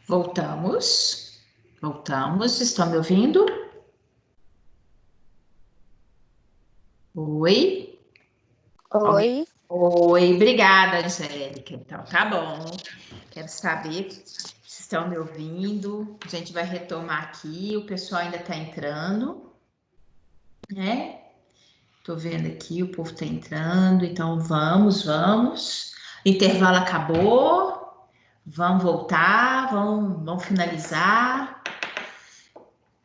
Voltamos. Voltamos. Estão me ouvindo? Oi? Oi. Oi, obrigada, Angélica. Então, tá bom. Quero saber se estão me ouvindo. A gente vai retomar aqui. O pessoal ainda está entrando, né? Tô vendo aqui, o povo tá entrando. Então, vamos. Intervalo acabou. Vamos voltar, vamos finalizar.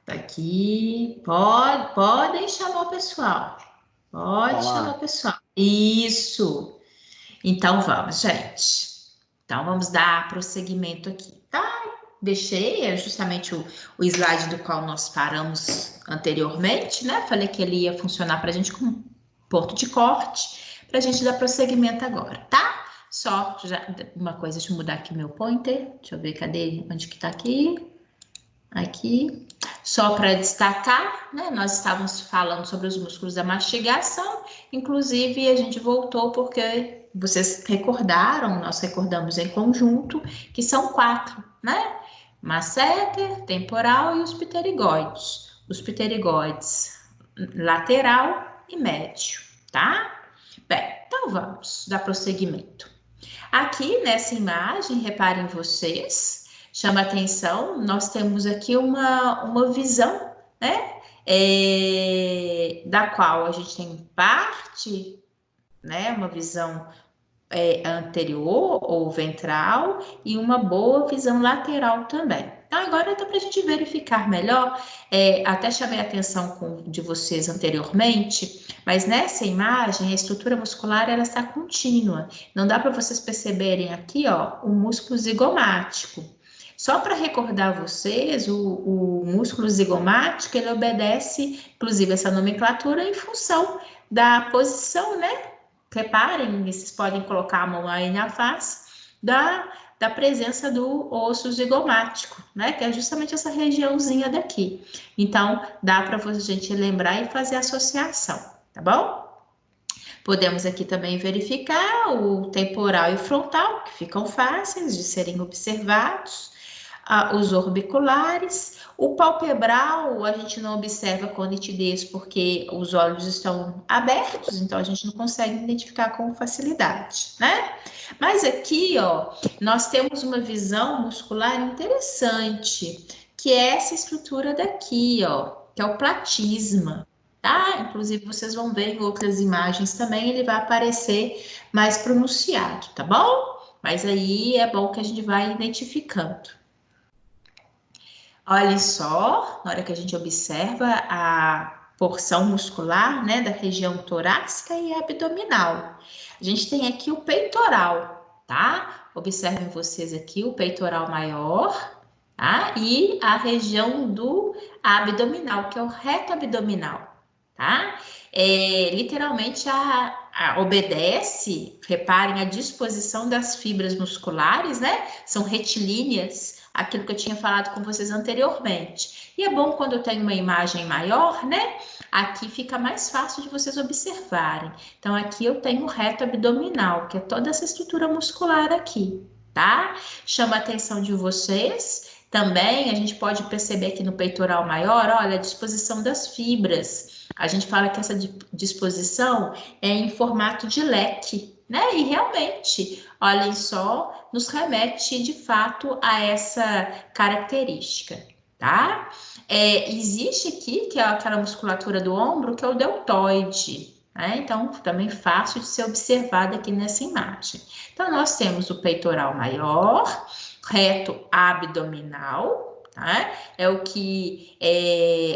Tá aqui. Podem chamar o pessoal. Pode chamar o pessoal. Isso. Então vamos, gente. Então vamos dar prosseguimento aqui, tá? Deixei justamente o slide do qual nós paramos anteriormente, né? Falei que ele ia funcionar para a gente como ponto de corte, para a gente dar prosseguimento agora, tá? Só já, uma coisa, deixa eu mudar aqui meu pointer. Deixa eu ver, cadê? Onde que tá aqui? Aqui. Só para destacar, né? Nós estávamos falando sobre os músculos da mastigação, inclusive a gente voltou porque vocês recordaram, nós recordamos em conjunto, que são 4, né? Masseter, temporal e os pterigoides. Os pterigoides lateral e médio, tá? Bem, então vamos dar prosseguimento. Aqui nessa imagem, reparem vocês, chama atenção, nós temos aqui uma visão, né? Da qual a gente tem parte, né? Uma visão anterior ou ventral e uma boa visão lateral também. Então, agora dá para a gente verificar melhor, até chamei a atenção de vocês anteriormente, mas nessa imagem a estrutura muscular ela está contínua. Não dá para vocês perceberem aqui, ó, o músculo zigomático. Só para recordar vocês, o músculo zigomático, ele obedece, inclusive, essa nomenclatura em função da posição, né? Reparem, vocês podem colocar a mão aí na face da presença do osso zigomático, né? Que é justamente essa regiãozinha daqui. Então, dá para a gente lembrar e fazer associação, tá bom? Podemos aqui também verificar o temporal e o frontal, que ficam fáceis de serem observados. Os orbiculares, o palpebral a gente não observa com nitidez porque os olhos estão abertos, então a gente não consegue identificar com facilidade, né? Mas aqui, ó, nós temos uma visão muscular interessante, que é essa estrutura daqui, ó, que é o platisma, tá? Inclusive vocês vão ver em outras imagens também, ele vai aparecer mais pronunciado, tá bom? Mas aí é bom que a gente vai identificando. Olha só, na hora que a gente observa a porção muscular, né, da região torácica e abdominal. A gente tem aqui o peitoral, tá? Observem vocês aqui o peitoral maior, tá? E a região do abdominal, que é o reto abdominal, tá? Literalmente obedece, reparem a disposição das fibras musculares, né? São retilíneas, aquilo que eu tinha falado com vocês anteriormente. E é bom quando eu tenho uma imagem maior, né? Aqui fica mais fácil de vocês observarem. Então, aqui eu tenho o reto abdominal, que é toda essa estrutura muscular aqui, tá? Chama a atenção de vocês. Também a gente pode perceber aqui no peitoral maior, olha, a disposição das fibras. A gente fala que essa disposição é em formato de leque, né? E realmente, olhem só, nos remete de fato a essa característica, tá? Existe aqui, que é aquela musculatura do ombro, que é o deltoide, né? Então, também fácil de ser observado aqui nessa imagem. Então, nós temos o peitoral maior, reto abdominal, tá? É o que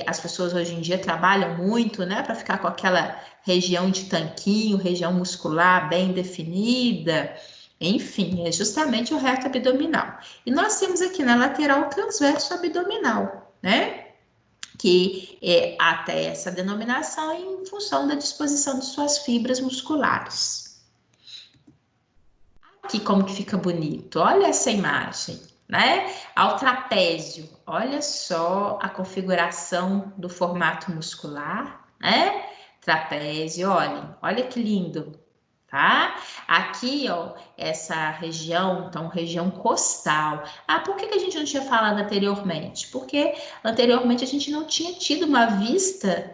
as pessoas hoje em dia trabalham muito, né? Para ficar com aquela região de tanquinho, região muscular bem definida. Enfim, é justamente o reto abdominal. E nós temos aqui na lateral o transverso abdominal, né? Que é até essa denominação em função da disposição de suas fibras musculares. Aqui como que fica bonito, olha essa imagem, né? Ao trapézio, olha só a configuração do formato muscular, né? Trapézio, olha que lindo, tá? Aqui, ó, essa região, então, região costal. Ah, por que a gente não tinha falado anteriormente? Porque anteriormente a gente não tinha tido uma vista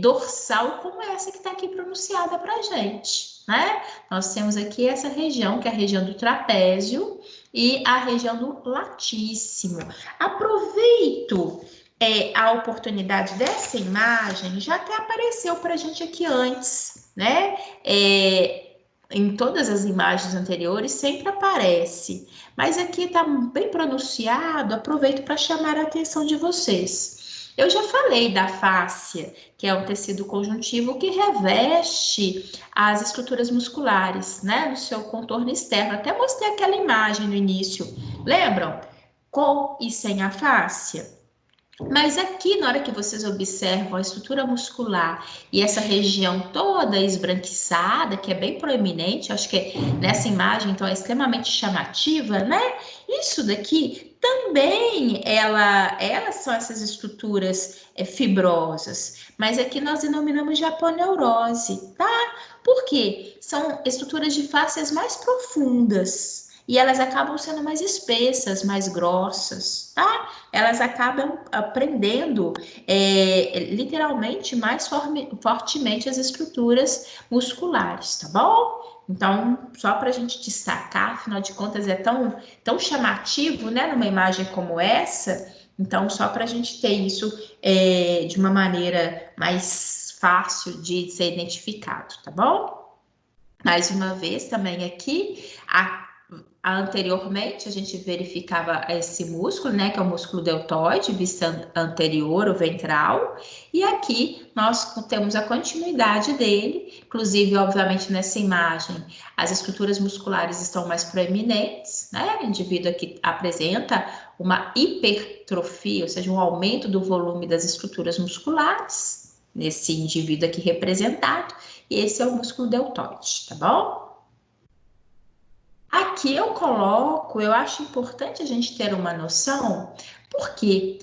dorsal como essa que está aqui pronunciada para gente, né? Nós temos aqui essa região, que é a região do trapézio e a região do latíssimo. Aproveito a oportunidade dessa imagem, já até apareceu para a gente aqui antes, né? Em todas as imagens anteriores sempre aparece, mas aqui está bem pronunciado, aproveito para chamar a atenção de vocês. Eu já falei da fáscia, que é um tecido conjuntivo que reveste as estruturas musculares, né, no seu contorno externo. Até mostrei aquela imagem no início, lembram? Com e sem a fáscia. Mas aqui, na hora que vocês observam a estrutura muscular e essa região toda esbranquiçada, que é bem proeminente, acho que nessa imagem, então, é extremamente chamativa, né? Isso daqui também, elas são essas estruturas fibrosas, mas aqui nós denominamos de aponeurose, tá? Por quê? São estruturas de fáscias mais profundas e elas acabam sendo mais espessas, mais grossas, tá? Elas acabam prendendo literalmente mais fortemente as estruturas musculares, tá bom? Então, só para a gente destacar, afinal de contas é tão chamativo, né, numa imagem como essa, então só para a gente ter isso de uma maneira mais fácil de ser identificado, tá bom? Mais uma vez também aqui, anteriormente a gente verificava esse músculo, né, que é o músculo deltoide, vista anterior, o ventral, e aqui nós temos a continuidade dele, inclusive, obviamente, nessa imagem, as estruturas musculares estão mais proeminentes, né, o indivíduo aqui apresenta uma hipertrofia, ou seja, um aumento do volume das estruturas musculares, nesse indivíduo aqui representado, e esse é o músculo deltoide, tá bom? Aqui eu coloco, eu acho importante a gente ter uma noção, porque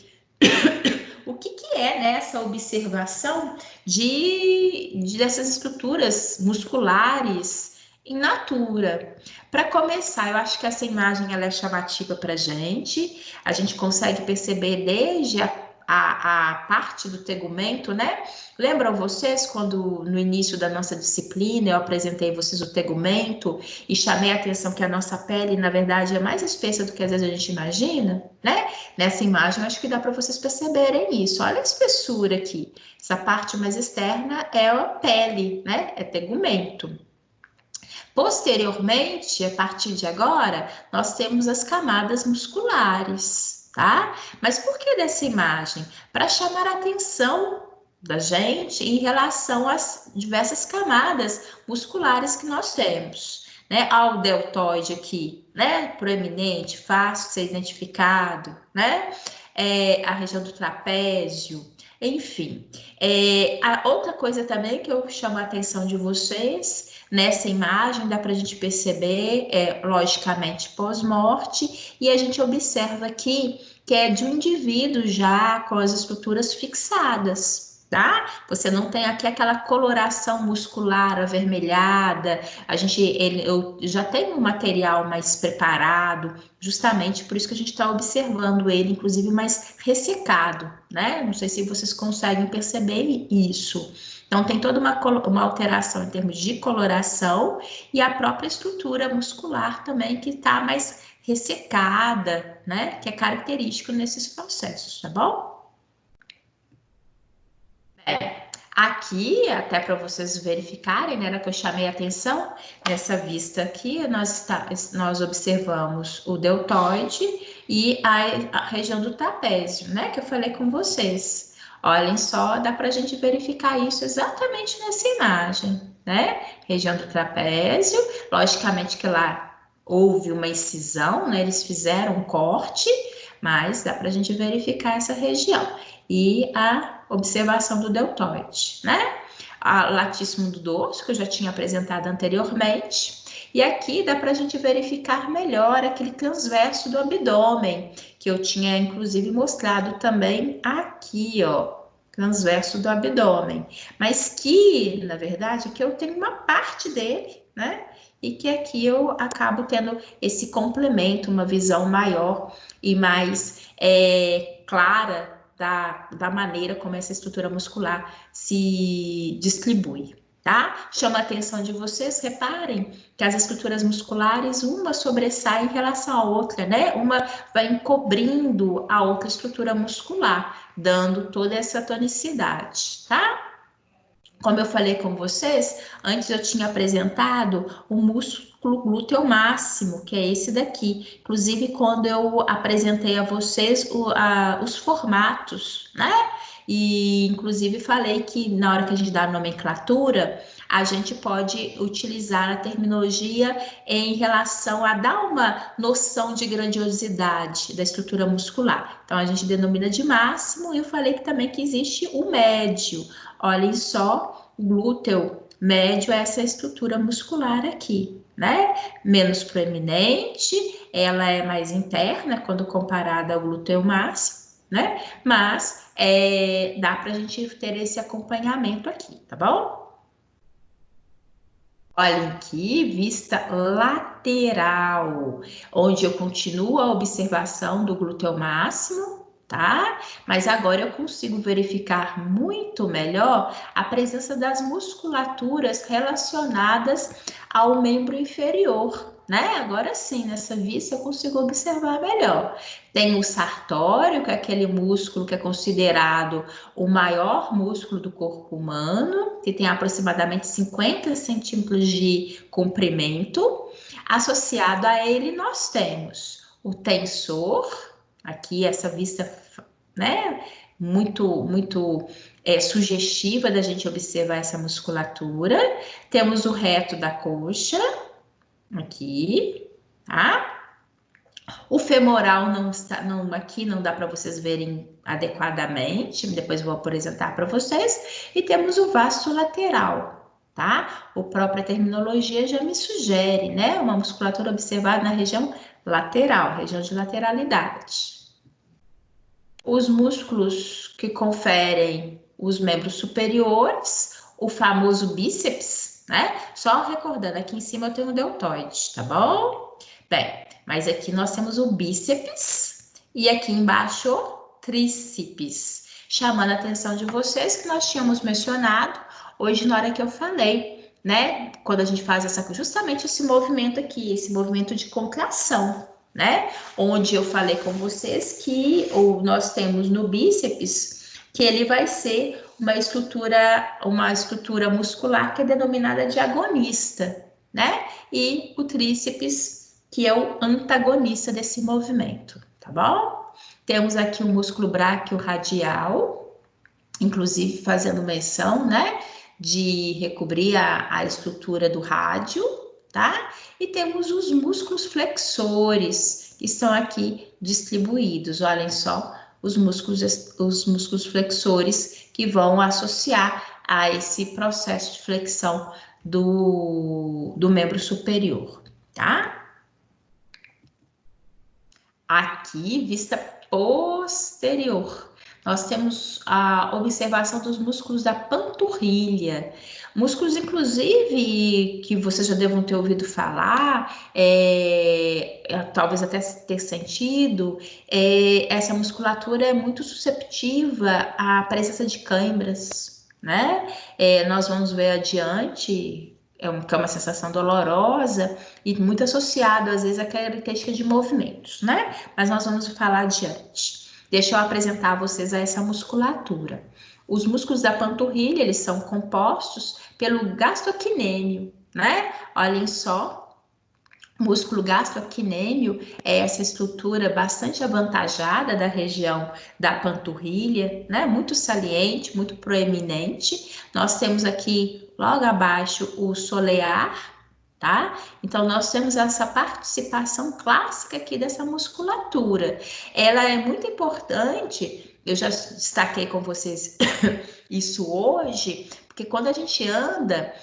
o que é, né, essa observação dessas estruturas musculares in natura? Para começar, eu acho que essa imagem ela é chamativa para a gente consegue perceber desde a parte do tegumento, né? Lembram vocês quando no início da nossa disciplina eu apresentei vocês o tegumento e chamei a atenção que a nossa pele, na verdade, é mais espessa do que às vezes a gente imagina, né? Nessa imagem, acho que dá para vocês perceberem isso. Olha a espessura aqui. Essa parte mais externa é a pele, né? É tegumento. Posteriormente, a partir de agora, nós temos as camadas musculares, tá? Mas por que dessa imagem? Para chamar a atenção da gente em relação às diversas camadas musculares que nós temos, né? Ao deltoide aqui, né? Proeminente, fácil de ser identificado, né? A região do trapézio, enfim. A outra coisa também que eu chamo a atenção de vocês nessa imagem dá para a gente perceber, logicamente, pós-morte, e a gente observa aqui que é de um indivíduo já com as estruturas fixadas, tá? Você não tem aqui aquela coloração muscular avermelhada, eu já tenho um material mais preparado, justamente por isso que a gente está observando ele, inclusive, mais ressecado, né? Não sei se vocês conseguem perceber isso. Então, tem toda uma alteração em termos de coloração e a própria estrutura muscular também que está mais ressecada, né? Que é característico nesses processos, tá bom? Aqui, até para vocês verificarem, né, que eu chamei a atenção, nessa vista aqui, nós observamos o deltoide e a região do trapézio, né, que eu falei com vocês. Olhem só, dá para a gente verificar isso exatamente nessa imagem, né? Região do trapézio. Logicamente que lá houve uma incisão, né? Eles fizeram um corte, mas dá para a gente verificar essa região. E a observação do deltoide, né? A latíssimo do dorso, que eu já tinha apresentado anteriormente. E aqui dá para a gente verificar melhor aquele transverso do abdômen, que eu tinha inclusive mostrado também aqui, ó, transverso do abdômen. Mas que, na verdade, aqui eu tenho uma parte dele, né? E que aqui eu acabo tendo esse complemento, uma visão maior e mais clara da maneira como essa estrutura muscular se distribui, tá? Chama a atenção de vocês, reparem que as estruturas musculares, uma sobressai em relação à outra, né? Uma vai encobrindo a outra estrutura muscular, dando toda essa tonicidade, tá? Como eu falei com vocês, antes eu tinha apresentado o músculo glúteo máximo, que é esse daqui. Inclusive, quando eu apresentei a vocês os formatos, né? E, inclusive, falei que na hora que a gente dá a nomenclatura, a gente pode utilizar a terminologia em relação a dar uma noção de grandiosidade da estrutura muscular. Então, a gente denomina de máximo e eu falei que também que existe o médio. Olhem só, o glúteo médio é essa estrutura muscular aqui, né? Menos proeminente, ela é mais interna quando comparada ao glúteo máximo, né? Mas dá para a gente ter esse acompanhamento aqui, tá bom? Olhem aqui, vista lateral, onde eu continuo a observação do glúteo máximo, tá? Mas agora eu consigo verificar muito melhor a presença das musculaturas relacionadas ao membro inferior, né? Agora sim, nessa vista eu consigo observar melhor. Tem o sartório, que é aquele músculo que é considerado o maior músculo do corpo humano, que tem aproximadamente 50 centímetros de comprimento. Associado a ele, nós temos o tensor, aqui essa vista, né, muito sugestiva da gente observar essa musculatura. Temos o reto da coxa, aqui, tá? O femoral não está, aqui não dá para vocês verem adequadamente, depois vou apresentar para vocês. E temos o vasto lateral, tá? A própria terminologia já me sugere, né? Uma musculatura observada na região lateral, região de lateralidade. Os músculos que conferem os membros superiores, o famoso bíceps, né? Só recordando, aqui em cima eu tenho o deltoide, tá bom? Bem, mas aqui nós temos o bíceps e aqui embaixo o tríceps. Chamando a atenção de vocês que nós tínhamos mencionado hoje na hora que eu falei, né? Quando a gente faz justamente esse movimento aqui, esse movimento de contração, né? Onde eu falei com vocês que nós temos no bíceps que ele vai ser uma estrutura muscular que é denominada de agonista, né? E o tríceps, que é o antagonista desse movimento, tá bom? Temos aqui o músculo braquiorradial, inclusive fazendo menção, né, de recobrir a estrutura do rádio, tá? E temos os músculos flexores, que estão aqui distribuídos, olhem só, os músculos flexores que vão associar a esse processo de flexão do membro superior, tá? Aqui, vista posterior, nós temos a observação dos músculos da panturrilha. Músculos, inclusive, que vocês já devam ter ouvido falar, talvez até ter sentido, essa musculatura é muito susceptível à presença de cãibras, né? Nós vamos ver adiante, que é uma sensação dolorosa e muito associado, às vezes, à característica de movimentos, né? Mas nós vamos falar adiante. Deixa eu apresentar a vocês essa musculatura. Os músculos da panturrilha, eles são compostos pelo gastrocnêmio, né? Olhem só, músculo gastrocnêmio é essa estrutura bastante avantajada da região da panturrilha, né? Muito saliente, muito proeminente. Nós temos aqui logo abaixo o solear, tá? Então, nós temos essa participação clássica aqui dessa musculatura. Ela é muito importante, eu já destaquei com vocês isso hoje, porque quando a gente anda,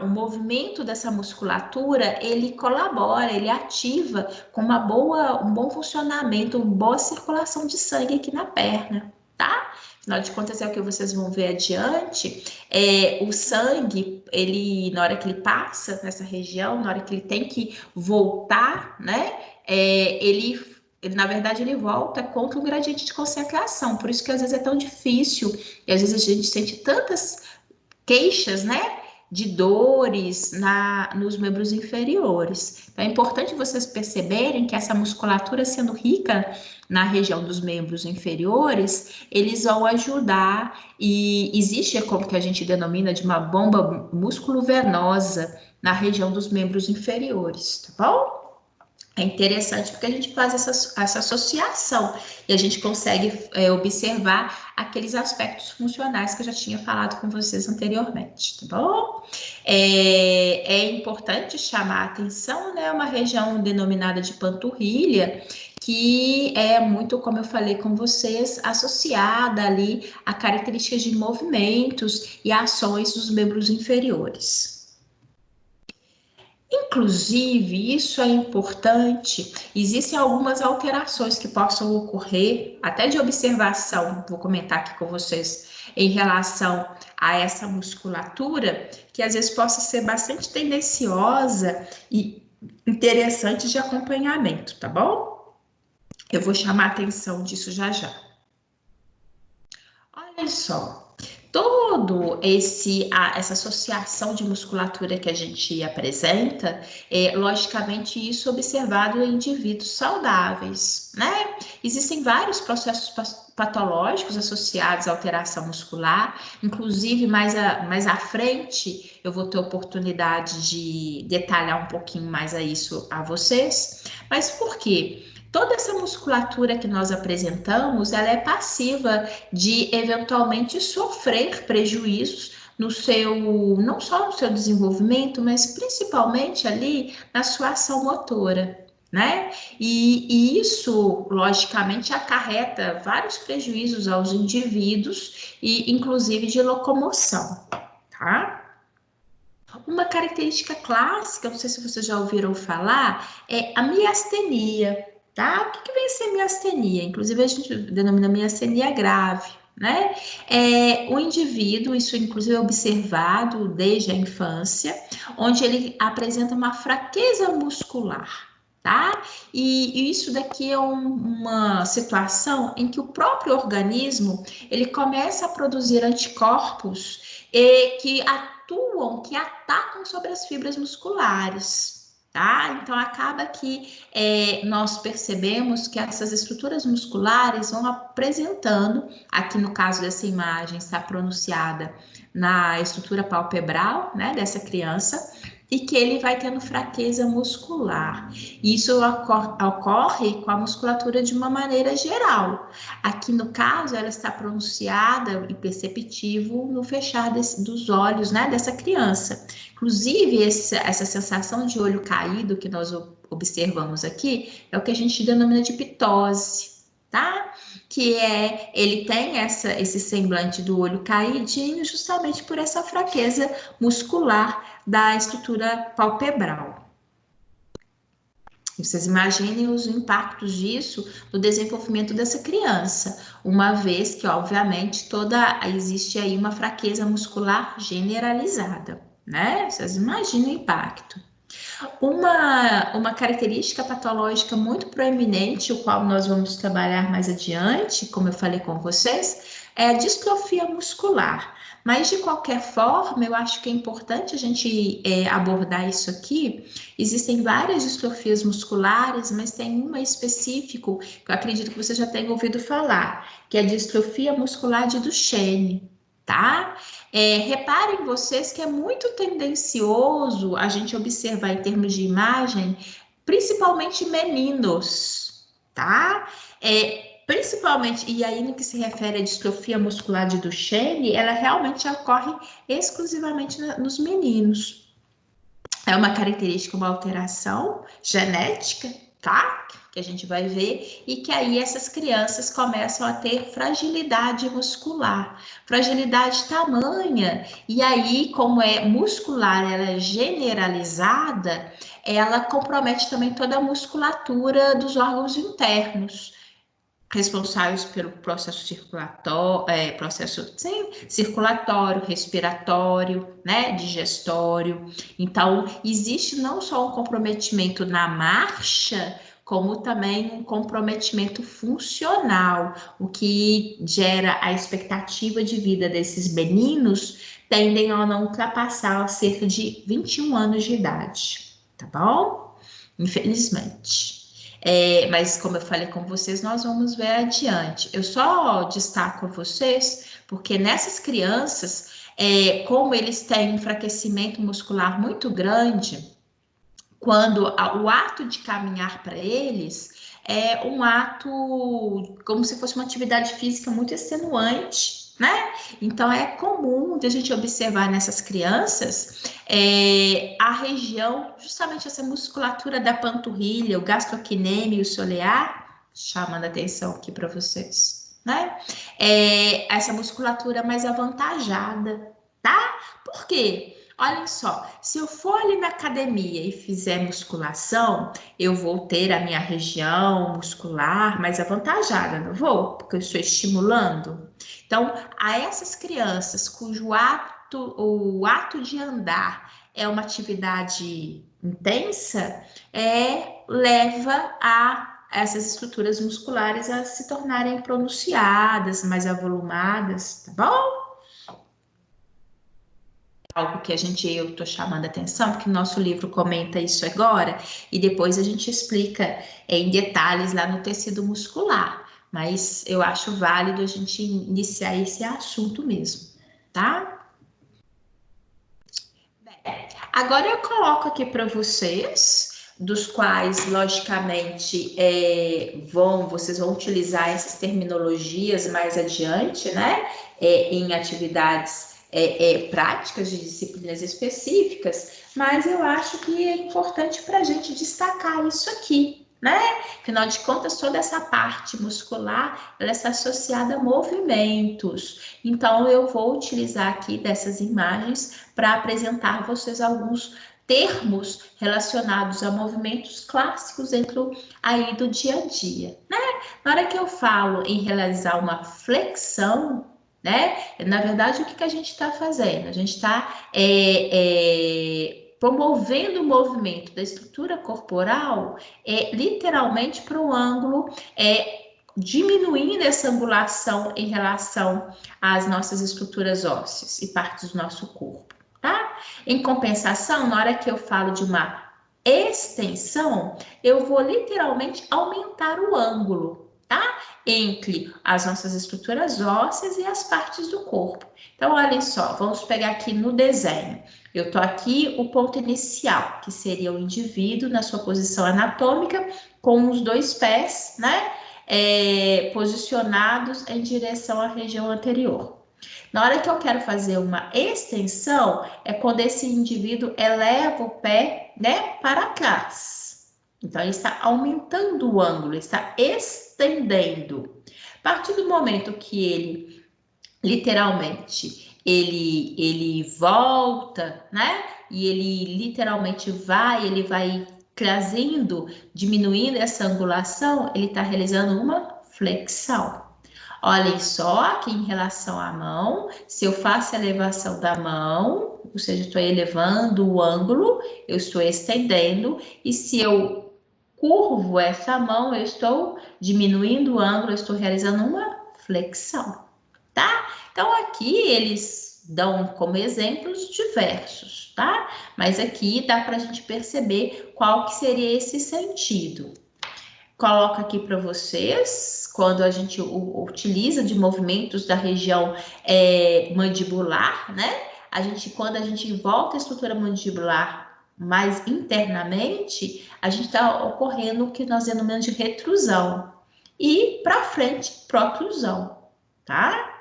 o movimento dessa musculatura, ele colabora, ele ativa com um bom funcionamento, uma boa circulação de sangue aqui na perna, tá? Afinal de contas, é o que vocês vão ver adiante. O sangue, na hora que ele passa nessa região, na hora que ele tem que voltar, né? Na verdade, ele volta contra um gradiente de concentração. Por isso que às vezes é tão difícil, e às vezes a gente sente tantas queixas, né? De dores nos membros inferiores. Então, é importante vocês perceberem que essa musculatura sendo rica na região dos membros inferiores, eles vão ajudar, e existe como que a gente denomina de uma bomba músculo-venosa na região dos membros inferiores, tá bom? É interessante porque a gente faz essa associação e a gente consegue observar aqueles aspectos funcionais que eu já tinha falado com vocês anteriormente, tá bom? É importante chamar a atenção, né? Uma região denominada de panturrilha, que é muito, como eu falei com vocês, associada ali a características de movimentos e ações dos membros inferiores. Inclusive, isso é importante, existem algumas alterações que possam ocorrer, até de observação, vou comentar aqui com vocês, em relação a essa musculatura, que às vezes possa ser bastante tendenciosa e interessante de acompanhamento, tá bom? Eu vou chamar a atenção disso já já. Olha só. Essa associação de musculatura que a gente apresenta, logicamente isso observado em indivíduos saudáveis, né? Existem vários processos patológicos associados à alteração muscular, inclusive mais à frente eu vou ter oportunidade de detalhar um pouquinho mais isso a vocês, mas por quê? Toda essa musculatura que nós apresentamos, ela é passiva de eventualmente sofrer prejuízos não só no seu desenvolvimento, mas principalmente ali na sua ação motora, né? E isso, logicamente, acarreta vários prejuízos aos indivíduos e, inclusive, de locomoção, tá? Uma característica clássica, não sei se vocês já ouviram falar, é a miastenia. Tá? O que vem a ser miastenia? Inclusive, a gente denomina miastenia grave, né? O indivíduo, isso inclusive é observado desde a infância, onde ele apresenta uma fraqueza muscular, tá? E isso daqui é uma situação em que o próprio organismo, ele começa a produzir anticorpos que atacam sobre as fibras musculares. Tá? Então, acaba que nós percebemos que essas estruturas musculares vão apresentando, aqui no caso dessa imagem está pronunciada na estrutura palpebral, né, dessa criança, e que ele vai tendo fraqueza muscular. Isso ocorre com a musculatura de uma maneira geral. Aqui no caso, ela está pronunciada e perceptível no fechar dos olhos, né, dessa criança. Inclusive, essa sensação de olho caído que nós observamos aqui é o que a gente denomina de ptose, tá? Que ele tem esse semblante do olho caidinho justamente por essa fraqueza muscular da estrutura palpebral. Vocês imaginem os impactos disso no desenvolvimento dessa criança, uma vez que, obviamente, existe aí uma fraqueza muscular generalizada, né? Vocês imaginem o impacto. Uma característica patológica muito proeminente, o qual nós vamos trabalhar mais adiante, como eu falei com vocês, é a distrofia muscular. Mas, de qualquer forma, eu acho que é importante a gente abordar isso aqui. Existem várias distrofias musculares, mas tem uma específica que eu acredito que você já tenha ouvido falar, que é a distrofia muscular de Duchenne. tá? Reparem vocês que é muito tendencioso a gente observar em termos de imagem, principalmente meninos, tá? Principalmente, e aí no que se refere à distrofia muscular de Duchenne, ela realmente ocorre exclusivamente nos meninos. É uma característica, uma alteração genética, tá? Que a gente vai ver, e que aí essas crianças começam a ter fragilidade muscular, fragilidade tamanha, e aí, como é muscular, ela é generalizada, ela compromete também toda a musculatura dos órgãos internos, responsáveis pelo processo circulatório, respiratório, né, digestório. Então, existe não só um comprometimento na marcha, como também um comprometimento funcional, o que gera a expectativa de vida desses meninos tendem a não ultrapassar cerca de 21 anos de idade, tá bom? Infelizmente. Mas como eu falei com vocês, nós vamos ver adiante. Eu só destaco a vocês porque nessas crianças, como eles têm enfraquecimento muscular muito grande, quando o ato de caminhar para eles é um ato como se fosse uma atividade física muito extenuante, né? Então é comum de a gente observar nessas crianças a região, justamente essa musculatura da panturrilha, o gastrocnêmio solear, chamando a atenção aqui para vocês, né? Essa musculatura mais avantajada, tá? Por quê? Olhem só, se eu for ali na academia e fizer musculação, eu vou ter a minha região muscular mais avantajada, não vou? Porque eu estou estimulando. Então, a essas crianças o ato de andar é uma atividade intensa, leva a essas estruturas musculares a se tornarem pronunciadas, mais avolumadas, tá bom? Algo que eu estou chamando a atenção, porque o nosso livro comenta isso agora, e depois a gente explica em detalhes lá no tecido muscular. Mas eu acho válido a gente iniciar esse assunto mesmo, tá? Bem, agora eu coloco aqui para vocês, dos quais, logicamente, vocês vão utilizar essas terminologias mais adiante, né? Em atividades práticas de disciplinas específicas, mas eu acho que é importante para a gente destacar isso aqui, né? Afinal de contas, toda essa parte muscular, ela está associada a movimentos. Então, eu vou utilizar aqui dessas imagens para apresentar a vocês alguns termos relacionados a movimentos clássicos dentro aí do dia a dia, né? Na hora que eu falo em realizar uma flexão, né? Na verdade, o que a gente está fazendo? A gente está promovendo o movimento da estrutura corporal literalmente para o ângulo, diminuindo essa angulação em relação às nossas estruturas ósseas e partes do nosso corpo, tá? Em compensação, na hora que eu falo de uma extensão, eu vou literalmente aumentar o ângulo, tá? Entre as nossas estruturas ósseas e as partes do corpo. Então, olhem só, vamos pegar aqui no desenho. Eu tô aqui o ponto inicial, que seria o indivíduo na sua posição anatômica, com os dois pés, né? Posicionados em direção à região anterior. Na hora que eu quero fazer uma extensão, é quando esse indivíduo eleva o pé, né, para trás. Então, ele está aumentando o ângulo, está estendendo. A partir do momento que ele, literalmente, ele volta, né, e ele literalmente ele vai trazendo, diminuindo essa angulação, ele está realizando uma flexão. Olhem só aqui em relação à mão, se eu faço a elevação da mão, ou seja, estou elevando o ângulo, eu estou estendendo, e se eu curvo essa mão, eu estou diminuindo o ângulo, eu estou realizando uma flexão, tá? Então, aqui eles dão como exemplos diversos, tá? Mas aqui dá para a gente perceber qual que seria esse sentido. coloco aqui para vocês, quando a gente utiliza de movimentos da região mandibular, né? Quando a gente volta a estrutura mandibular mais internamente, a gente está ocorrendo o que nós denominamos de retrusão. E para frente, proclusão, tá?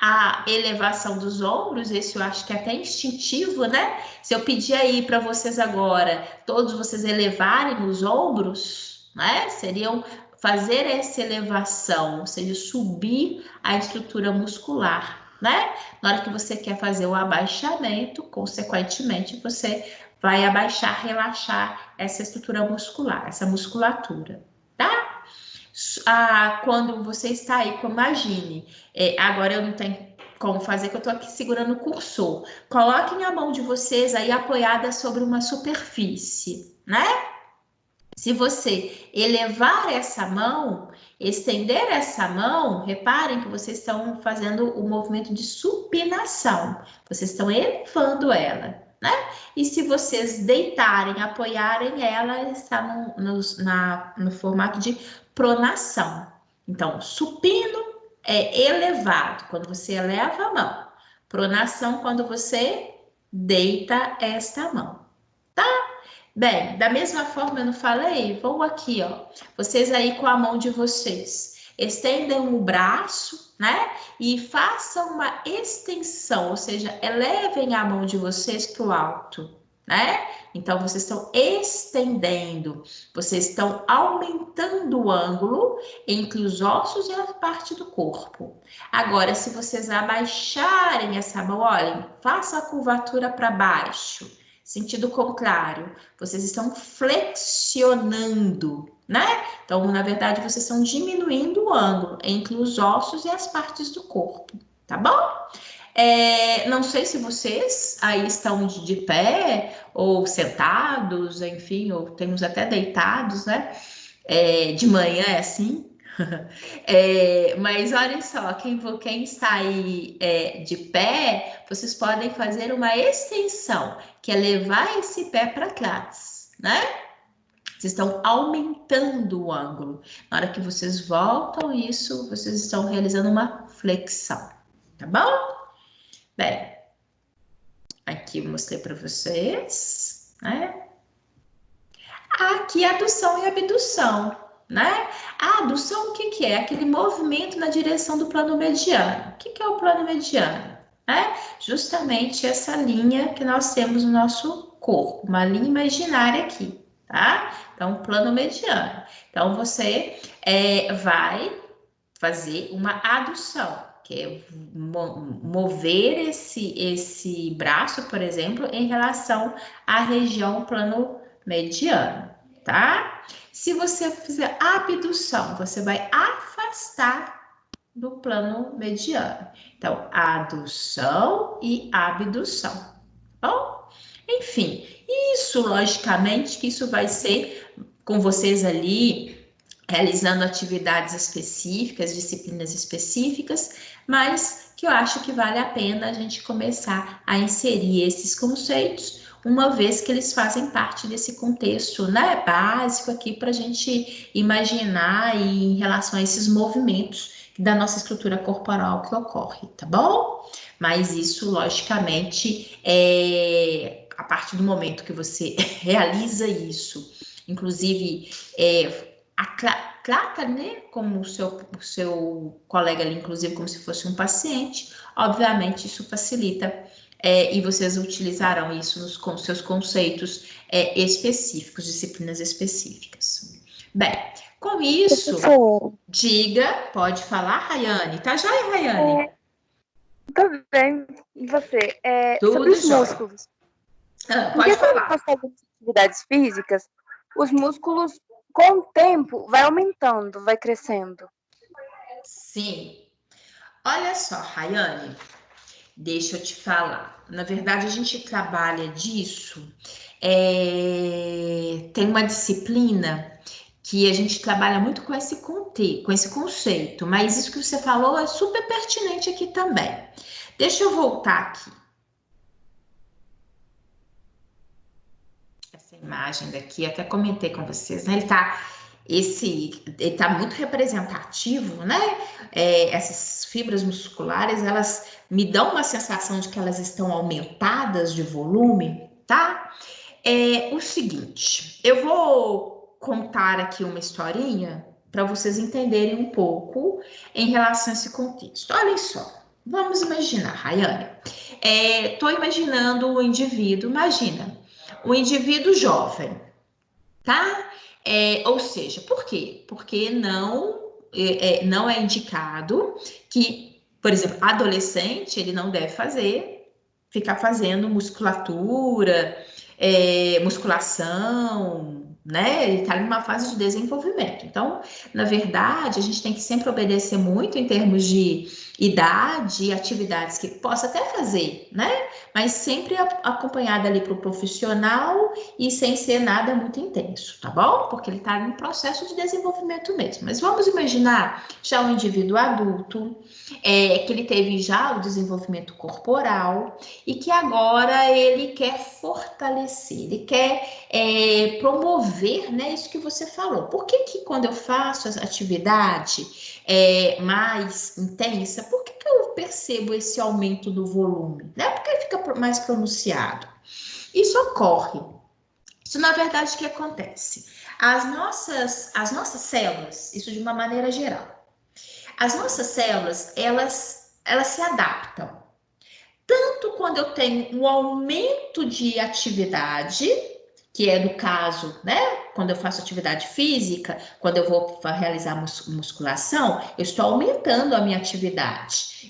A elevação dos ombros, esse eu acho que é até instintivo, né? Se eu pedir aí para vocês agora, todos vocês elevarem os ombros, né? Seriam fazer essa elevação, ou seja, subir a estrutura muscular, né? Na hora que você quer fazer o abaixamento, consequentemente, você vai abaixar, relaxar essa estrutura muscular, essa musculatura, tá? Quando você está aí, imagine, agora eu não tenho como fazer, que eu estou aqui segurando o cursor. Coloquem a mão de vocês aí apoiada sobre uma superfície, né? Se você elevar essa mão, estender essa mão, reparem que vocês estão fazendo o movimento de supinação. Vocês estão elevando ela, né? E se vocês deitarem, apoiarem ela, está no formato de pronação. Então, supino é elevado, quando você eleva a mão. Pronação, quando você deita esta mão. Bem, da mesma forma eu não falei? Vou aqui, ó. Vocês aí com a mão de vocês. Estendam o braço, né? E façam uma extensão, ou seja, elevem a mão de vocês para o alto, né? Então, vocês estão estendendo, vocês estão aumentando o ângulo entre os ossos e a parte do corpo. Agora, se vocês abaixarem essa mão, olhem, faça a curvatura para baixo. Sentido contrário, vocês estão flexionando, né? Então, na verdade, vocês estão diminuindo o ângulo entre os ossos e as partes do corpo, tá bom? Não sei se vocês aí estão de pé ou sentados, enfim, ou temos até deitados, né? De manhã é assim. Mas olhem só, quem está aí de pé, vocês podem fazer uma extensão, que é levar esse pé para trás, né? Vocês estão aumentando o ângulo. Na hora que vocês voltam isso, vocês estão realizando uma flexão, tá bom? Bem, aqui eu mostrei para vocês, né? Aqui adução e abdução, né? A adução, o que é? Aquele movimento na direção do plano mediano. O que é o plano mediano? Justamente essa linha que nós temos no nosso corpo, uma linha imaginária aqui, tá? Então, plano mediano. Então, você vai fazer uma adução, que é mover esse braço, por exemplo, em relação à região plano mediano, tá? Se você fizer abdução, você vai afastar do plano mediano. Então, adução e abdução. Bom, enfim, isso logicamente que isso vai ser com vocês ali realizando atividades específicas, disciplinas específicas, mas que eu acho que vale a pena a gente começar a inserir esses conceitos, uma vez que eles fazem parte desse contexto, né, básico aqui para a gente imaginar em relação a esses movimentos da nossa estrutura corporal que ocorre, tá bom? Mas isso, logicamente, a partir do momento que você realiza isso, inclusive a claca, né, como o seu colega ali, inclusive como se fosse um paciente, obviamente isso facilita e vocês utilizarão isso com seus conceitos específicos, disciplinas específicas. Bem, com isso, diga, pode falar, Rayane. Tá joia, Rayane? Tudo bem. E você? Tudo sobre os jóia. músculos. Pode falar. Quando nós fazemos atividades físicas, os músculos, com o tempo, vai aumentando, vai crescendo. Sim. Olha só, Rayane, deixa eu te falar. Na verdade, a gente trabalha disso. Tem uma disciplina que a gente trabalha muito com esse conceito, mas isso que você falou é super pertinente aqui também. Deixa eu voltar aqui. Essa imagem daqui, até comentei com vocês, né? Ele tá ele está muito representativo, né? Essas fibras musculares, elas me dão uma sensação de que elas estão aumentadas de volume, tá? O seguinte, eu vou contar aqui uma historinha para vocês entenderem um pouco em relação a esse contexto. Olhem só, vamos imaginar, Rayane. Estou imaginando um indivíduo, imagina, um indivíduo jovem, tá? Ou seja, por quê? Porque não é indicado que, por exemplo, adolescente, ele não deve ficar fazendo musculatura, musculação, né? Ele está em uma fase de desenvolvimento. Então, na verdade, a gente tem que sempre obedecer muito em termos de idade e atividades que possa até fazer, né? Mas sempre acompanhada ali para o profissional e sem ser nada muito intenso, tá bom? Porque ele está em processo de desenvolvimento mesmo. Mas vamos imaginar já um indivíduo adulto, que ele teve já o desenvolvimento corporal e que agora ele quer fortalecer, ele quer promover, né, isso que você falou. Por que quando eu faço a atividade mais intensa, por que eu percebo esse aumento do volume? Né? Porque fica mais pronunciado. Isso ocorre. Isso, na verdade, o que acontece? As nossas células, isso de uma maneira geral, as nossas células, elas se adaptam. Tanto quando eu tenho um aumento de atividade, que é no caso, né? Quando eu faço atividade física, quando eu vou realizar musculação, eu estou aumentando a minha atividade.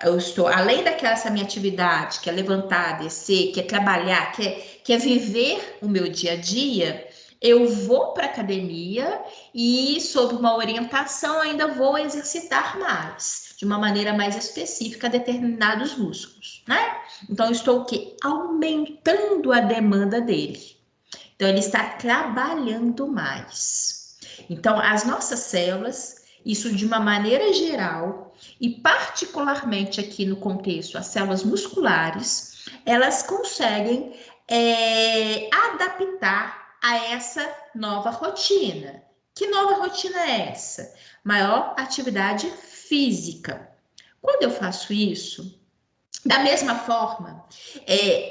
Eu estou, além daquela minha atividade, que é levantar, descer, que é trabalhar, que é viver o meu dia a dia, eu vou para a academia e, sob uma orientação, ainda vou exercitar mais, de uma maneira mais específica, determinados músculos, né? Então, eu estou o quê? Aumentando a demanda dele. Então, ele está trabalhando mais. Então, as nossas células, isso de uma maneira geral, e particularmente aqui no contexto, as células musculares, elas conseguem adaptar a essa nova rotina. Que nova rotina é essa? Maior atividade física. Quando eu faço isso, da mesma forma,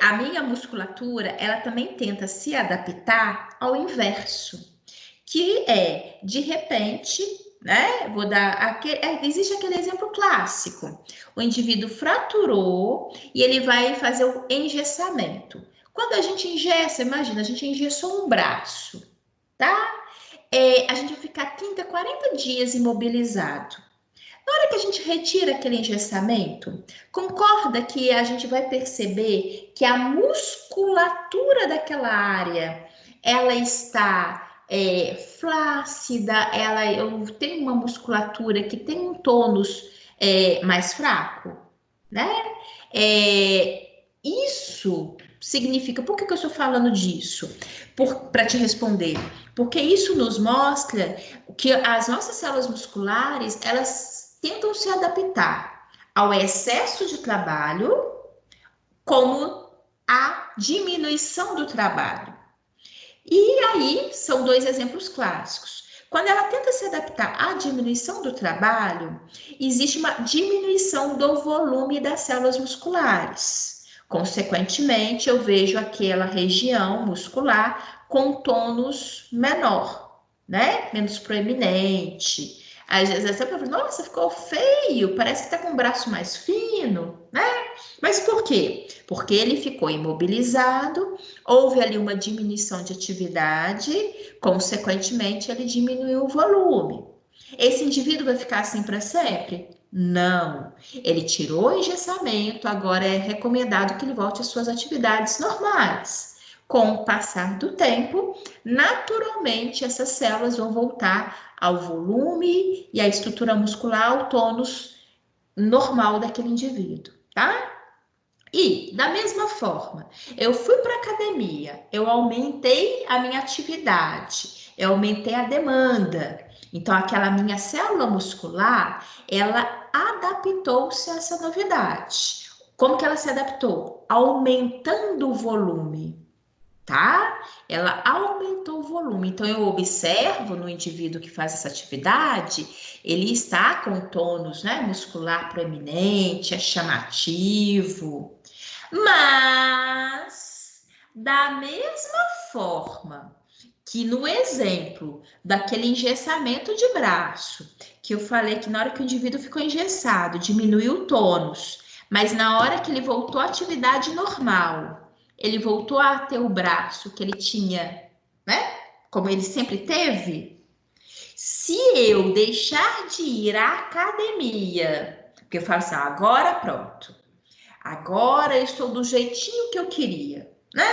a minha musculatura, ela também tenta se adaptar ao inverso, que é, de repente, né? Vou dar existe aquele exemplo clássico. O indivíduo fraturou e ele vai fazer o engessamento. Quando a gente engessa, imagina, a gente engessou um braço, tá? A gente vai ficar 30, 40 dias imobilizado. Na hora que a gente retira aquele engessamento, concorda que a gente vai perceber que a musculatura daquela área, ela está flácida, eu tenho uma musculatura que tem um tônus mais fraco, né? Isso significa, por que eu estou falando disso? Para te responder, porque isso nos mostra que as nossas células musculares, elas tentam se adaptar ao excesso de trabalho como a diminuição do trabalho. E aí são dois exemplos clássicos. Quando ela tenta se adaptar à diminuição do trabalho, existe uma diminuição do volume das células musculares. Consequentemente, eu vejo aquela região muscular com tônus menor, né? Menos proeminente. Às vezes até para nossa, ficou feio, parece que está com o braço mais fino, né? Mas por quê? Porque ele ficou imobilizado, houve ali uma diminuição de atividade, consequentemente, ele diminuiu o volume. Esse indivíduo vai ficar assim para sempre? Não. Ele tirou o engessamento, agora é recomendado que ele volte às suas atividades normais. Com o passar do tempo, naturalmente essas células vão voltar ao volume e à estrutura muscular, ao tônus normal daquele indivíduo, tá? E, da mesma forma, eu fui para a academia, eu aumentei a minha atividade, eu aumentei a demanda. Então, aquela minha célula muscular, ela adaptou-se a essa novidade. Como que ela se adaptou? Aumentando o volume. tá? Ela aumentou o volume. Então, eu observo no indivíduo que faz essa atividade, ele está com tônus, né, muscular proeminente, é chamativo, mas da mesma forma que no exemplo daquele engessamento de braço, que eu falei que na hora que o indivíduo ficou engessado, diminuiu o tônus, mas na hora que ele voltou à atividade normal, ele voltou a ter o braço que ele tinha, né? Como ele sempre teve. Se eu deixar de ir à academia, porque eu falo assim, agora pronto, agora eu estou do jeitinho que eu queria, né?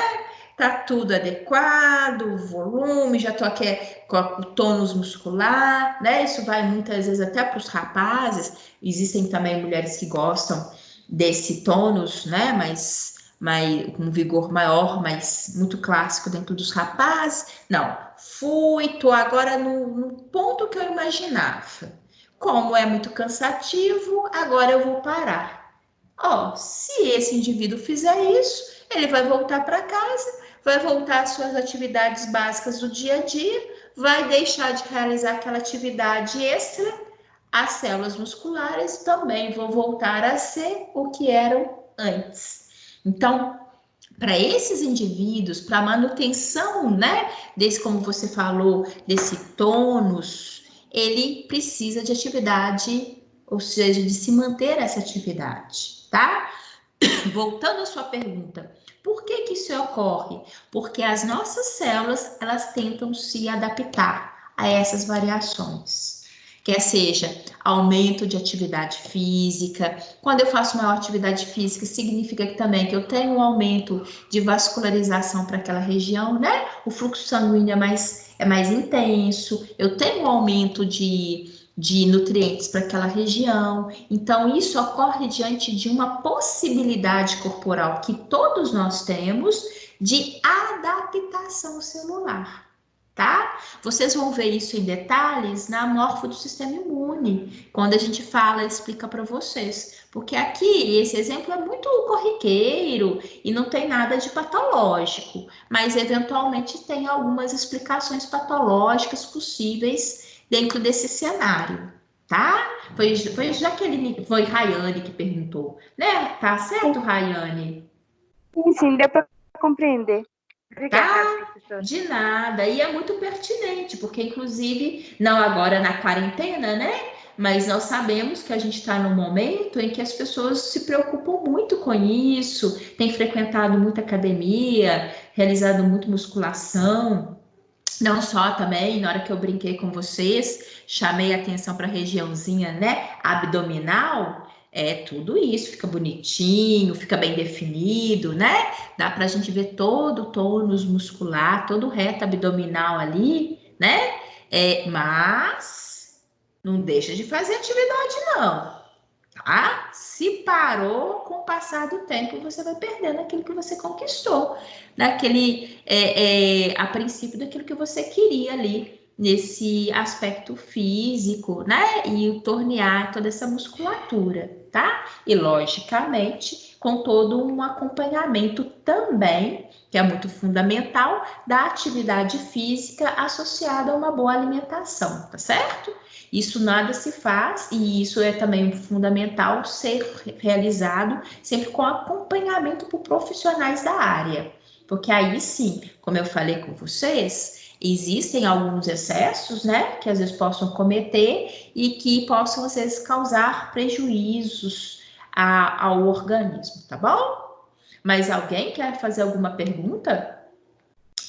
Tá tudo adequado, o volume, já tô aqui com o tônus muscular, né? Isso vai muitas vezes até para os rapazes. Existem também mulheres que gostam desse tônus, né? Mas com um vigor maior, mas muito clássico dentro dos rapazes. Não, tô agora no ponto que eu imaginava. Como é muito cansativo, agora eu vou parar. Ó, se esse indivíduo fizer isso, ele vai voltar para casa, vai voltar às suas atividades básicas do dia a dia, vai deixar de realizar aquela atividade extra, as células musculares também vão voltar a ser o que eram antes. Então, para esses indivíduos, para manutenção, né, desse, como você falou, desse tônus, ele precisa de atividade, ou seja, de se manter essa atividade, tá? Voltando à sua pergunta, por que que isso ocorre? Porque as nossas células, elas tentam se adaptar a essas variações. Quer seja aumento de atividade física. Quando eu faço maior atividade física, significa que também que eu tenho um aumento de vascularização para aquela região, né? O fluxo sanguíneo é mais intenso, eu tenho um aumento de nutrientes para aquela região. Então, isso ocorre diante de uma possibilidade corporal que todos nós temos de adaptação celular, tá? Vocês vão ver isso em detalhes na morfo do sistema imune, quando a gente fala, explica para vocês. Porque aqui, esse exemplo é muito corriqueiro e não tem nada de patológico, mas eventualmente tem algumas explicações patológicas possíveis dentro desse cenário, tá? Foi Jaqueline, foi Rayane que perguntou, né? Tá certo, Rayane? Sim, deu para compreender. Tá? Obrigada, professora. De nada. E é muito pertinente, porque inclusive, não agora na quarentena, né? Mas nós sabemos que a gente está num momento em que as pessoas se preocupam muito com isso, têm frequentado muita academia, realizado muito musculação. Não só também, na hora que eu brinquei com vocês, chamei atenção para a regiãozinha, né, abdominal, tudo isso, fica bonitinho, fica bem definido, né? Dá para a gente ver todo o tônus muscular, todo o reto abdominal ali, né? Mas não deixa de fazer atividade, não. Tá? Se parou, com o passar do tempo, você vai perdendo aquilo que você conquistou, a princípio daquilo que você queria ali, nesse aspecto físico, né? E tornear toda essa musculatura, tá? E, logicamente, com todo um acompanhamento também, que é muito fundamental, da atividade física associada a uma boa alimentação, tá certo? Isso nada se faz e isso é também fundamental ser realizado sempre com acompanhamento por profissionais da área. Porque aí sim, como eu falei com vocês, existem alguns excessos, né, que às vezes possam cometer e que possam às vezes causar prejuízos ao organismo, tá bom? Mas alguém quer fazer alguma pergunta?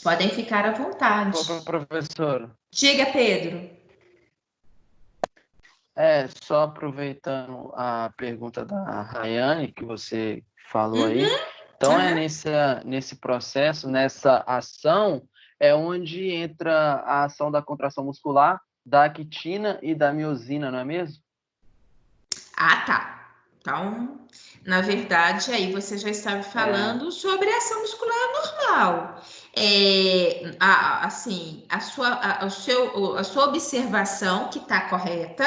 Podem ficar à vontade. Opa, professor. Diga, Pedro. Só aproveitando a pergunta da Rayane, que você falou aí. Então, nesse processo, nessa ação, é onde entra a ação da contração muscular, da actina e da miosina, não é mesmo? Ah, tá. Então, na verdade, aí você já estava falando sobre a ação muscular normal. Assim, a sua observação que está correta,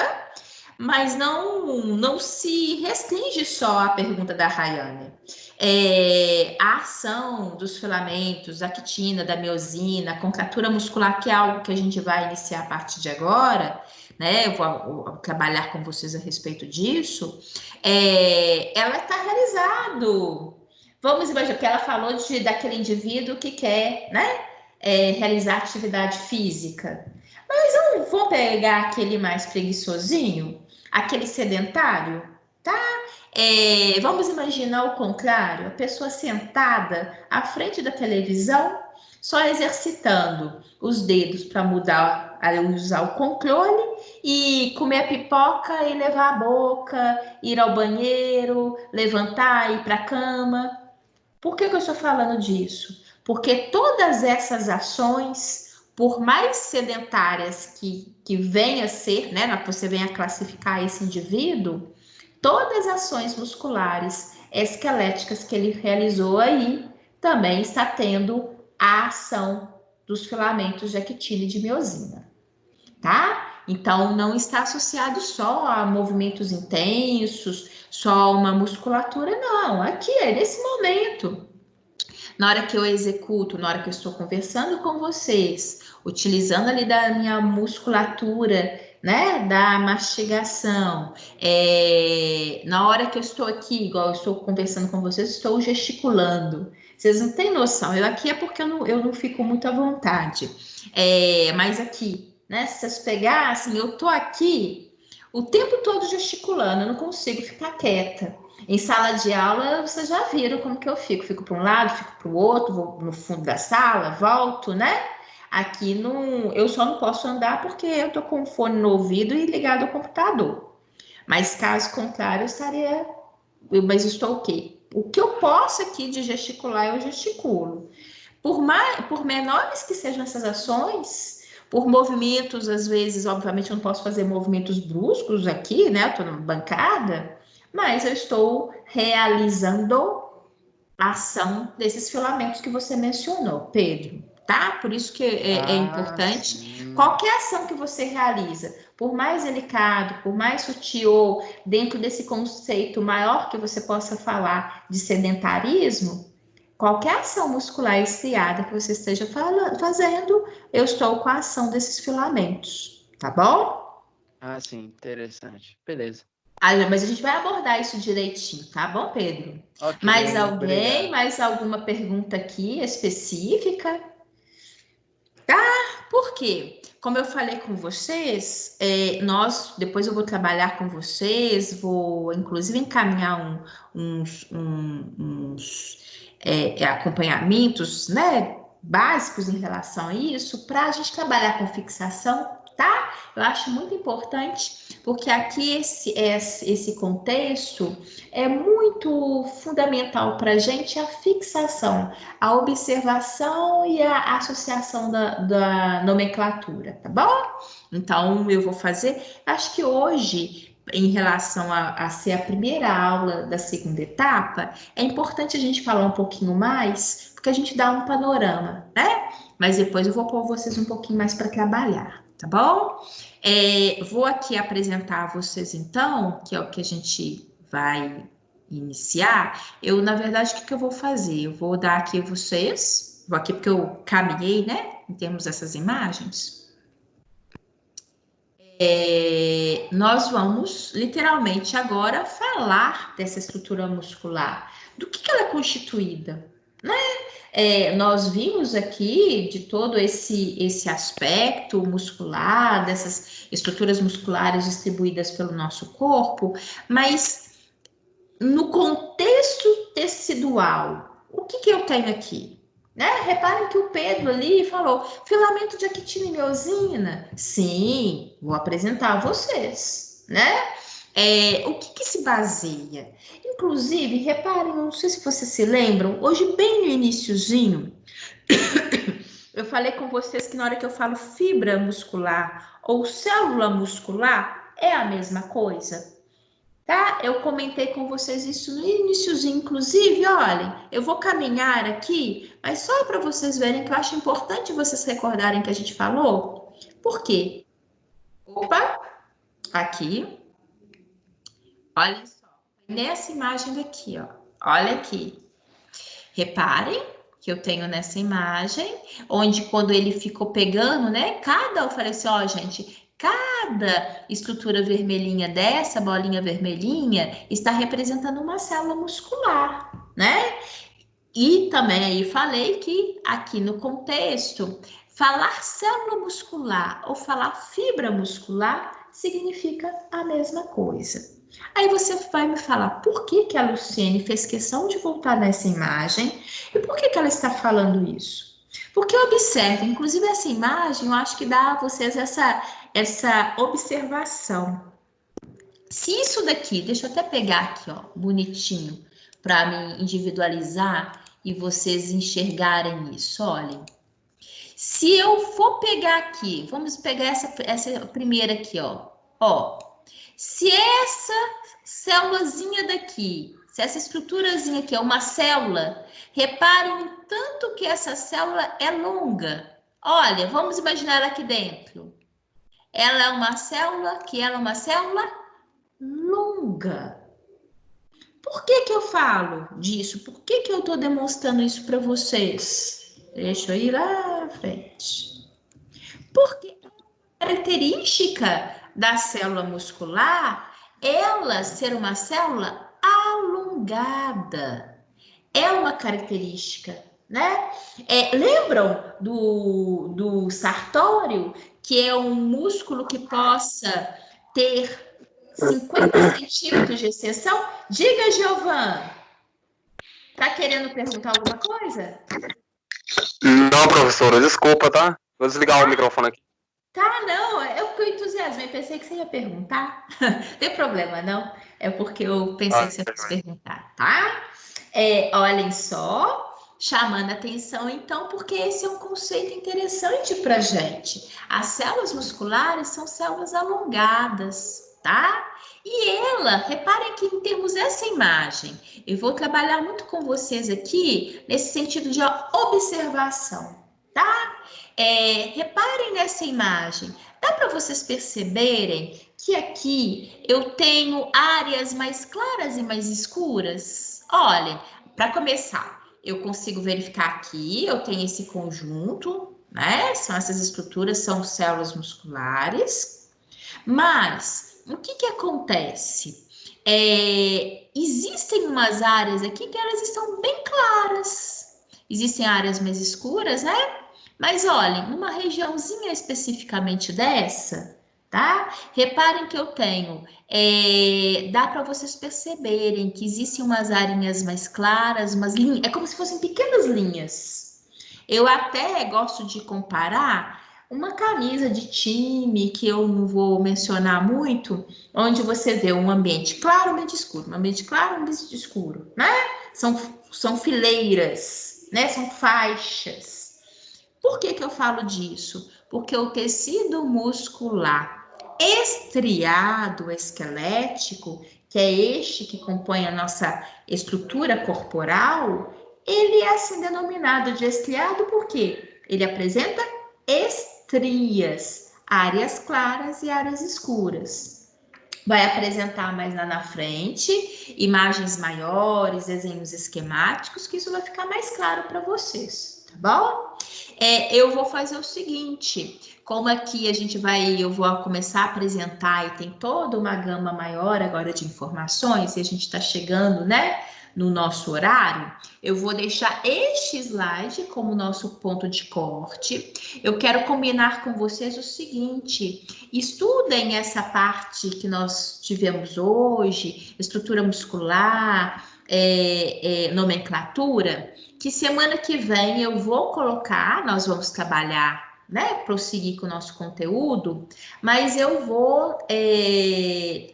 Mas não se restringe só à pergunta da Rayane. A ação dos filamentos, da actina, da miosina, a contratura muscular, que é algo que a gente vai iniciar a partir de agora, né? Eu vou trabalhar com vocês a respeito disso. Ela está realizado. Vamos imaginar, porque ela falou daquele indivíduo que quer, né? Realizar atividade física. Mas não vou pegar aquele mais preguiçosinho, aquele sedentário, tá? Vamos imaginar o contrário, a pessoa sentada à frente da televisão, só exercitando os dedos para usar o controle e comer a pipoca e levar a boca, ir ao banheiro, levantar, ir para a cama. Por que eu estou falando disso? Porque todas essas ações, por mais sedentárias que venha a ser, né, você venha a classificar esse indivíduo, todas as ações musculares esqueléticas que ele realizou aí, também está tendo a ação dos filamentos de actina e de miosina, tá? Então, não está associado só a movimentos intensos, só a uma musculatura, não. Aqui é nesse momento. Na hora que eu executo, na hora que eu estou conversando com vocês, utilizando ali da minha musculatura, né, da mastigação, na hora que eu estou aqui, igual eu estou conversando com vocês, estou gesticulando. Vocês não têm noção. Eu aqui é porque eu não fico muito à vontade. Mas aqui, né, se vocês pegassem, eu tô aqui o tempo todo gesticulando, eu não consigo ficar quieta. Em sala de aula, vocês já viram como que eu fico. Fico para um lado, fico para o outro, vou no fundo da sala, volto, né? Aqui eu só não posso andar porque eu tô com o fone no ouvido e ligado ao computador. Mas caso contrário, mas estou o quê? O que eu posso aqui de gesticular, eu gesticulo. Por menores que sejam essas ações, por movimentos, às vezes, obviamente, eu não posso fazer movimentos bruscos aqui, né? Eu estou na bancada, mas eu estou realizando a ação desses filamentos que você mencionou, Pedro, tá? Por isso que é importante. Sim. Qualquer ação que você realiza, por mais delicado, por mais sutil, dentro desse conceito maior que você possa falar de sedentarismo, qualquer ação muscular estriada que você esteja fazendo, eu estou com a ação desses filamentos, tá bom? Sim, interessante. Beleza. Mas a gente vai abordar isso direitinho, tá bom, Pedro? Ok, Mais alguém? obrigado. Mais alguma pergunta aqui específica? Tá? Por quê? Como eu falei com vocês, depois eu vou trabalhar com vocês, vou inclusive encaminhar uns acompanhamentos, né, básicos em relação a isso, para a gente trabalhar com fixação, tá? Eu acho muito importante, porque aqui esse contexto é muito fundamental para a gente, a fixação, a observação e a associação da nomenclatura, tá bom? Então, eu vou fazer, acho que hoje, em relação a ser a primeira aula da segunda etapa, é importante a gente falar um pouquinho mais, porque a gente dá um panorama, né? Mas depois eu vou pôr vocês um pouquinho mais para trabalhar, tá bom? Vou aqui apresentar a vocês, então, que é o que a gente vai iniciar. Na verdade, o que eu vou fazer? Eu vou dar aqui a vocês, vou aqui porque eu caminhei, né? Em termos dessas imagens. Nós vamos, literalmente, agora falar dessa estrutura muscular. Do que ela é constituída, né? Nós vimos aqui de todo esse aspecto muscular, dessas estruturas musculares distribuídas pelo nosso corpo, mas no contexto tecidual, o que eu tenho aqui? Né? Reparem que o Pedro ali falou, filamento de actina e miosina. Sim, vou apresentar a vocês, né? O que se baseia? Inclusive, reparem, não sei se vocês se lembram, hoje bem no iniciozinho, eu falei com vocês que na hora que eu falo fibra muscular ou célula muscular, é a mesma coisa. Tá? Eu comentei com vocês isso no iniciozinho, inclusive, olhem, eu vou caminhar aqui, mas só para vocês verem que eu acho importante vocês recordarem que a gente falou. Por quê? Opa, aqui, Olha só, nessa imagem daqui, ó. Olha aqui. Reparem que eu tenho nessa imagem, onde quando ele ficou pegando, né? Eu falei assim, ó, gente, cada estrutura vermelhinha dessa, bolinha vermelhinha, está representando uma célula muscular, né? E também aí falei que aqui no contexto, falar célula muscular ou falar fibra muscular significa a mesma coisa. Aí você vai me falar por que que a Luciene fez questão de voltar nessa imagem e por que que ela está falando isso? Porque observe, inclusive essa imagem, eu acho que dá a vocês essa observação. Se isso daqui, deixa eu até pegar aqui, ó, bonitinho, para me individualizar e vocês enxergarem isso, olhem. Se eu for pegar aqui, vamos pegar essa primeira aqui, ó. Se essa célulazinha daqui, se essa estruturazinha aqui é uma célula, reparem o tanto que essa célula é longa. Olha, vamos imaginar ela aqui dentro. Ela é uma célula longa. Por que que eu falo disso? Por que que eu estou demonstrando isso para vocês? Deixa eu ir lá à frente. Porque a característica da célula muscular, ela ser uma célula alongada. É uma característica, né? Lembram do sartório, que é um músculo que possa ter 50 centímetros de extensão? Diga, Giovan. Tá querendo perguntar alguma coisa? Não, professora, desculpa, tá? Vou desligar o microfone aqui. Tá, não, eu fiquei entusiasmada, pensei que você ia perguntar. Não tem problema, não. É porque eu pensei que você fosse perguntar, tá? Olhem só, chamando a atenção, então, porque esse é um conceito interessante para gente. As células musculares são células alongadas, tá? E ela, reparem que em termos dessa imagem, eu vou trabalhar muito com vocês aqui nesse sentido de observação, tá? Reparem nessa imagem. Dá para vocês perceberem que aqui eu tenho áreas mais claras e mais escuras? Olhem, para começar, eu consigo verificar aqui, eu tenho esse conjunto, né? São essas estruturas, são células musculares. Mas o que que acontece? Existem umas áreas aqui que elas estão bem claras. Existem áreas mais escuras, né? Mas olhem, numa regiãozinha especificamente dessa, tá? Reparem que eu tenho, dá para vocês perceberem que existem umas arinhas mais claras, umas linhas, é como se fossem pequenas linhas. Eu até gosto de comparar uma camisa de time, que eu não vou mencionar muito, onde você vê um ambiente claro, um ambiente escuro, um ambiente claro, um ambiente escuro, né? São fileiras, né? São faixas. Por que que eu falo disso? Porque o tecido muscular estriado esquelético, que é este que compõe a nossa estrutura corporal, ele é assim denominado de estriado porque ele apresenta estrias, áreas claras e áreas escuras. Vai apresentar mais lá na frente, imagens maiores, desenhos esquemáticos, que isso vai ficar mais claro para vocês, tá bom? Eu vou fazer o seguinte, como aqui eu vou começar a apresentar e tem toda uma gama maior agora de informações, e a gente está chegando, né, no nosso horário, eu vou deixar este slide como nosso ponto de corte. Eu quero combinar com vocês o seguinte, estudem essa parte que nós tivemos hoje, estrutura muscular, nomenclatura, que semana que vem eu vou colocar, nós vamos trabalhar, né, prosseguir com o nosso conteúdo, mas eu vou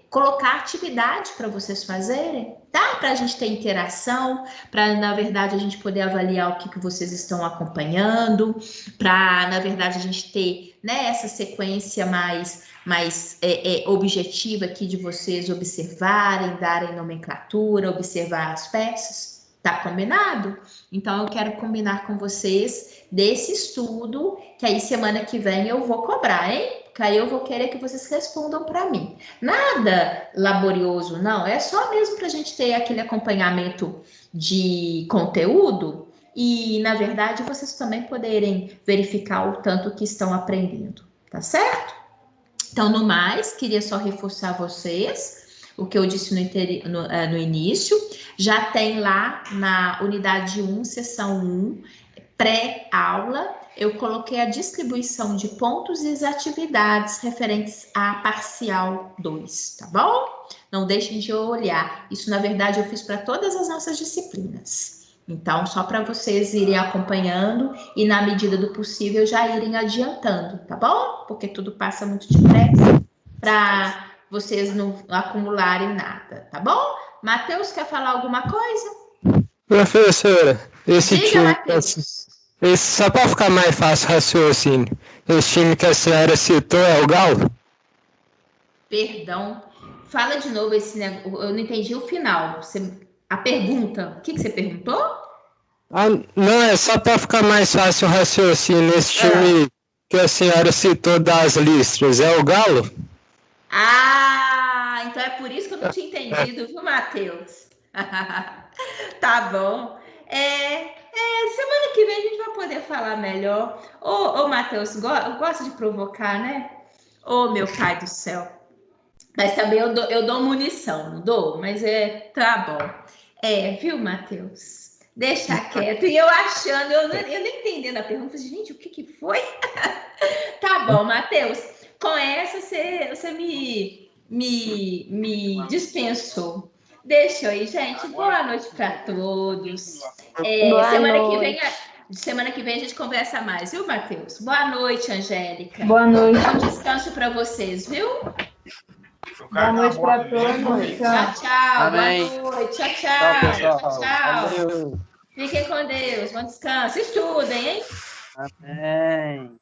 colocar atividade para vocês fazerem, tá? Para a gente ter interação, para, na verdade, a gente poder avaliar o que vocês estão acompanhando, para, na verdade, a gente ter, né, essa sequência mais objetiva aqui de vocês observarem, darem nomenclatura, observar as peças. Tá combinado? Então, eu quero combinar com vocês desse estudo, que aí semana que vem eu vou cobrar, hein? que aí eu vou querer que vocês respondam para mim. Nada laborioso, não. É só mesmo para a gente ter aquele acompanhamento de conteúdo e, na verdade, vocês também poderem verificar o tanto que estão aprendendo, tá certo? Então, no mais, queria só reforçar vocês o que eu disse no início. Já tem lá na unidade 1, seção 1, pré-aula, eu coloquei a distribuição de pontos e as atividades referentes à parcial 2, tá bom? Não deixem de olhar. Isso, na verdade, eu fiz para todas as nossas disciplinas. Então, só para vocês irem acompanhando e, na medida do possível, já irem adiantando, tá bom? Porque tudo passa muito depressa para vocês não acumularem nada, tá bom? Matheus, quer falar alguma coisa? Professora, esse Diga, time, Matheus. só para ficar mais fácil o raciocínio, esse time que a senhora citou é o Galo? Perdão. Fala de novo esse negócio. Eu não entendi o final. A pergunta. O que você perguntou? Ah, não, é só para ficar mais fácil o raciocínio, esse time que a senhora citou das listras, é o Galo? Ah, então é por isso que eu não tinha entendido, viu, Matheus? Tá bom. Semana que vem a gente vai poder falar melhor. Ô Matheus, gosta de provocar, né? Ô, meu pai do céu. Mas também eu dou munição, não dou? Mas tá bom. Viu, Matheus? Deixa quieto. E eu achando, eu nem entendendo a pergunta. Gente, o que foi? Tá bom, Matheus. Com essa, você me dispensou. Deixa eu ir, gente. Boa noite para todos. Semana que vem a gente conversa mais, viu, Matheus? Boa noite, Angélica. Boa noite. Bom descanso para vocês, viu? Boa noite para todos. Tchau, tchau. Amém. Boa noite. Tchau, Tchau, pessoal. tchau. Tchau. Valeu. Fiquem com Deus. Bom descanso. Estudem, hein? Amém.